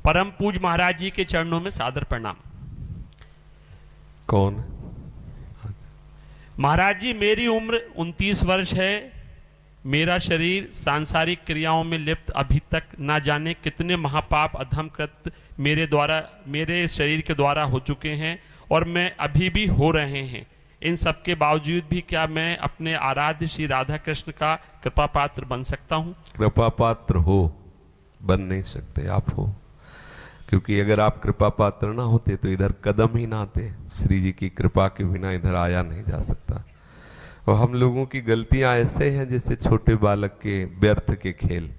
परम पूज महाराज जी के चरणों में सादर प्रणाम। कौन? महाराज जी, मेरी उम्र 29 वर्ष है। मेरा शरीर सांसारिक क्रियाओं में लिप्त अभी तक ना जाने कितने महापाप अधम कृत मेरे शरीर के द्वारा हो चुके हैं और मैं अभी भी हो रहे हैं। इन सब के बावजूद भी क्या मैं अपने आराध्य श्री राधा कृष्ण का कृपा पात्र बन सकता हूँ? कृपा पात्र हो, बन नहीं सकते आप हो, क्योंकि अगर आप कृपा पात्र ना होते तो इधर कदम ही ना आते। श्री जी की कृपा के बिना इधर आया नहीं जा सकता। और हम लोगों की गलतियां ऐसे हैं जैसे छोटे बालक के व्यर्थ के खेल।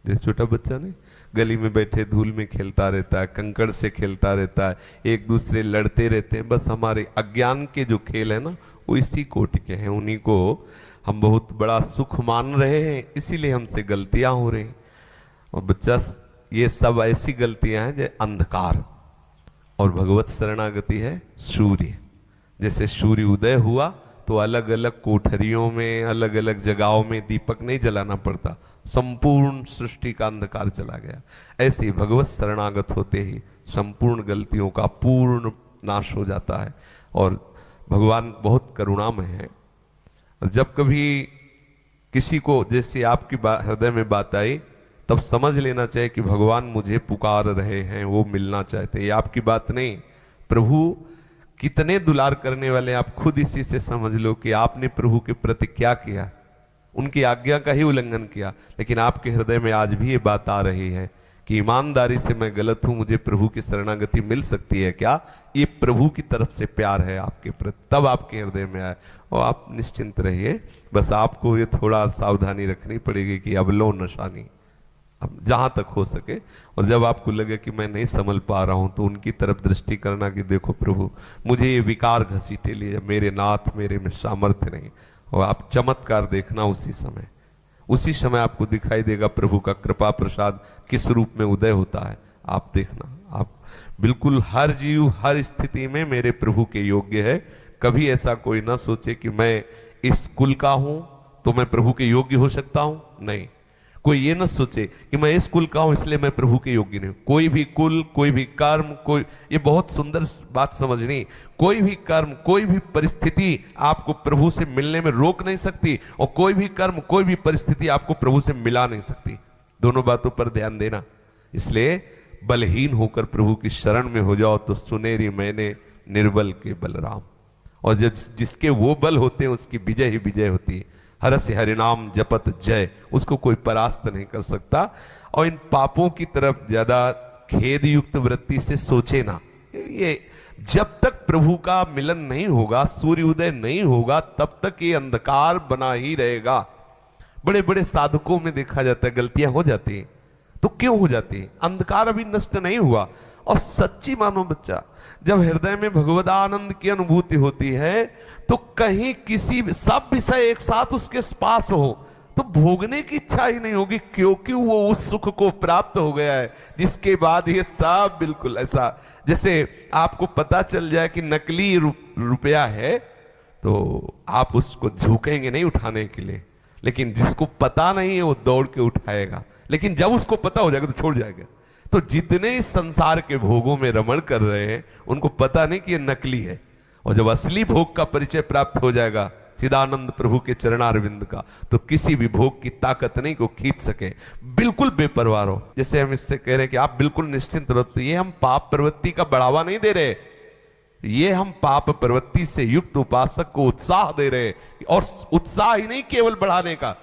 जैसे छोटा बच्चा नहीं गली में बैठे धूल में खेलता रहता है, कंकड़ से खेलता रहता है, एक दूसरे लड़ते रहते हैं। बस हमारे अज्ञान के जो खेल है ना, वो इसी कोटि के हैं। उन्हीं को हम बहुत बड़ा सुख मान रहे हैं, इसीलिए हमसे गलतियां हो रही। और बच्चा, ये सब ऐसी गलतियां हैं जैसे अंधकार, और भगवत शरणागति है सूर्य। जैसे सूर्य उदय हुआ तो अलग अलग कोठरियों में, अलग अलग जगहों में दीपक नहीं जलाना पड़ता, संपूर्ण सृष्टि का अंधकार चला गया। ऐसे भगवत शरणागत होते ही संपूर्ण गलतियों का पूर्ण नाश हो जाता है। और भगवान बहुत करुणामय है। और जब कभी किसी को, जैसे आपकी हृदय में बात आई, तब समझ लेना चाहिए कि भगवान मुझे पुकार रहे हैं, वो मिलना चाहते हैं। ये आपकी बात नहीं, प्रभु कितने दुलार करने वाले, आप खुद इसी से समझ लो कि आपने प्रभु के प्रति क्या किया। उनकी आज्ञा का ही उल्लंघन किया, लेकिन आपके हृदय में आज भी ये बात आ रही है कि ईमानदारी से मैं गलत हूं, मुझे प्रभु की शरणागति मिल सकती है क्या? ये प्रभु की तरफ से प्यार है आपके प्रति, तब आपके हृदय में आए। और आप निश्चिंत रहिए। बस आपको ये थोड़ा सावधानी रखनी पड़ेगी कि अवलो नशानी, अब जहां तक हो सके। और जब आपको लगे कि मैं नहीं संभल पा रहा हूं, तो उनकी तरफ दृष्टि करना कि देखो प्रभु, मुझे ये विकार घसीटे लिए, मेरे नाथ मेरे में सामर्थ्य नहीं। और आप चमत्कार देखना उसी समय आपको दिखाई देगा प्रभु का कृपा प्रसाद किस रूप में उदय होता है। आप देखना, आप बिल्कुल हर जीव हर स्थिति में मेरे प्रभु के योग्य है। कभी ऐसा कोई ना सोचे कि मैं इस कुल का हूं तो मैं प्रभु के योग्य हो सकता हूं। नहीं, कोई ये न सोचे कि मैं इस कुल का हूं इसलिए मैं प्रभु के योग्य नहीं। कोई भी कुल, कोई भी कर्म, कोई, ये बहुत सुंदर बात समझनी, कोई भी कर्म, कोई भी परिस्थिति आपको प्रभु से मिलने में रोक नहीं सकती, और कोई भी कर्म, कोई भी परिस्थिति आपको प्रभु से मिला नहीं सकती। दोनों बातों पर ध्यान देना। इसलिए बलहीन होकर प्रभु की शरण में हो जाओ तो सुनेरी मैंने निर्बल के बलराम। और जब जिसके वो बल होते हैं उसकी विजय ही विजय होती है। हरस हरिनाम जपत जय, उसको कोई परास्त नहीं कर सकता। और इन पापों की तरफ ज्यादा खेद युक्त वृत्ति से सोचे ना। ये जब तक प्रभु का मिलन नहीं होगा, सूर्य उदय नहीं होगा, तब तक ये अंधकार बना ही रहेगा। बड़े बड़े साधकों में देखा जाता है गलतियां हो जाती हैं। तो क्यों हो जाती है? अंधकार अभी नष्ट नहीं हुआ। और सच्ची मानो बच्चा, जब हृदय में भगवद आनंद की अनुभूति होती है तो कहीं किसी सब विषय एक साथ उसके पास हो तो भोगने की इच्छा ही नहीं होगी, क्योंकि वो उस सुख को प्राप्त हो गया है जिसके बाद ये सब बिल्कुल ऐसा, जैसे आपको पता चल जाए कि नकली रुपया है तो आप उसको झुकेंगे नहीं उठाने के लिए, लेकिन जिसको पता नहीं है वो दौड़ के उठाएगा। लेकिन जब उसको पता हो जाएगा तो छोड़ जाएगा। तो जितने इस संसार के भोगों में रमण कर रहे हैं उनको पता नहीं कि ये नकली है। और जब असली भोग का परिचय प्राप्त हो जाएगा चिदानंद प्रभु के चरणारविंद का, तो किसी भी भोग की ताकत नहीं को खींच सके। बिल्कुल बेपरवाह रहो। जैसे हम इससे कह रहे हैं कि आप बिल्कुल निश्चिंत रहो, तो ये हम पाप प्रवृत्ति का बढ़ावा नहीं दे रहे, ये हम पाप प्रवृत्ति से युक्त उपासक को उत्साह दे रहे। और उत्साह ही नहीं केवल बढ़ाने का,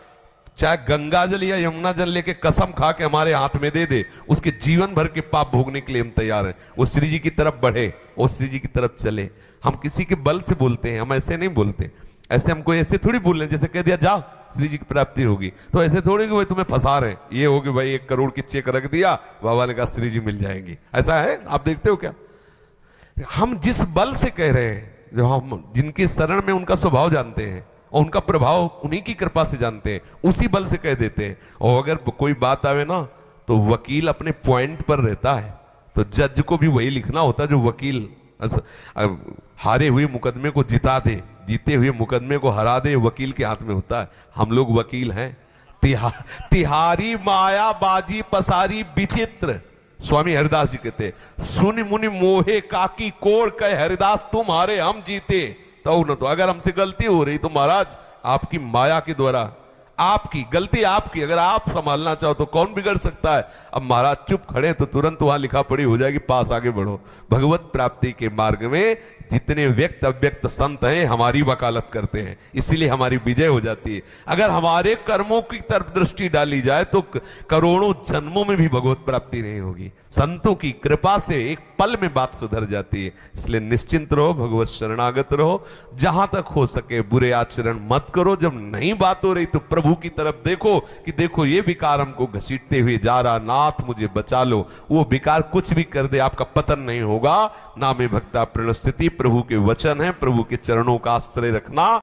चाहे गंगा जल या यमुना जल लेके कसम खा के हमारे हाथ में दे दे, उसके जीवन भर के पाप भोगने के लिए हम तैयार हैं। वो श्री जी की तरफ बढ़े, वो श्री जी की तरफ चले। हम किसी के बल से बोलते हैं, हम ऐसे नहीं बोलते। ऐसे हमको ऐसे थोड़ी बोल रहे, जैसे कह दिया जा श्री जी की प्राप्ति होगी, तो ऐसे थोड़ी कि भाई तुम्हें फंसा रहे, ये हो कि भाई 1 करोड़ की चेक रख दिया, बाबा ने कहा श्री जी मिल जाएंगी। ऐसा है? आप देखते हो क्या? हम जिस बल से कह रहे हैं, जो हम जिनके शरण में उनका स्वभाव जानते हैं और उनका प्रभाव उन्हीं की कृपा से जानते हैं, उसी बल से कह देते हैं। और अगर कोई बात आवे ना तो वकील अपने पॉइंट पर रहता है, तो जज को भी वही लिखना होता है जो वकील हारे हुए मुकदमे को जिता दे, जीते हुए मुकदमे को हरा दे, वकील के हाथ में होता है। हम लोग वकील हैं। तिहारी माया बाजी पसारी विचित्र, स्वामी हरिदास जी कहते, सुनि मुनि मोहे काकी कोड़ कहे हरिदास तुम्हारे हम जीते। तो न तो अगर हमसे गलती हो रही तो महाराज आपकी माया के द्वारा, आपकी गलती आपकी, अगर आप संभालना चाहो तो कौन बिगड़ सकता है। अब महाराज चुप खड़े तो तुरंत वहां लिखा पड़ी हो जाएगी, पास आगे बढ़ो। भगवत प्राप्ति के मार्ग में जितने व्यक्त अव्यक्त संत हैं हमारी वकालत करते हैं, इसीलिए हमारी विजय हो जाती है। अगर हमारे कर्मों की तरफ दृष्टि डाली जाए तो करोड़ों जन्मों में भी भगवत प्राप्ति नहीं होगी। संतों की कृपा से एक पल में बात सुधर जाती है। इसलिए निश्चिंत रहो, भगवत शरणागत रहो, जहां तक हो सके बुरे आचरण मत करो। जब नहीं बात हो रही तो प्रभु की तरफ देखो कि देखो ये विकार हमको घसीटते हुए जा रहा, नाथ मुझे बचा लो। वो विकार कुछ भी कर दे आपका पतन नहीं होगा। नामे भक्ता प्रणस्थिति प्रभु के वचन है, प्रभु के चरणों का आश्रय रखना।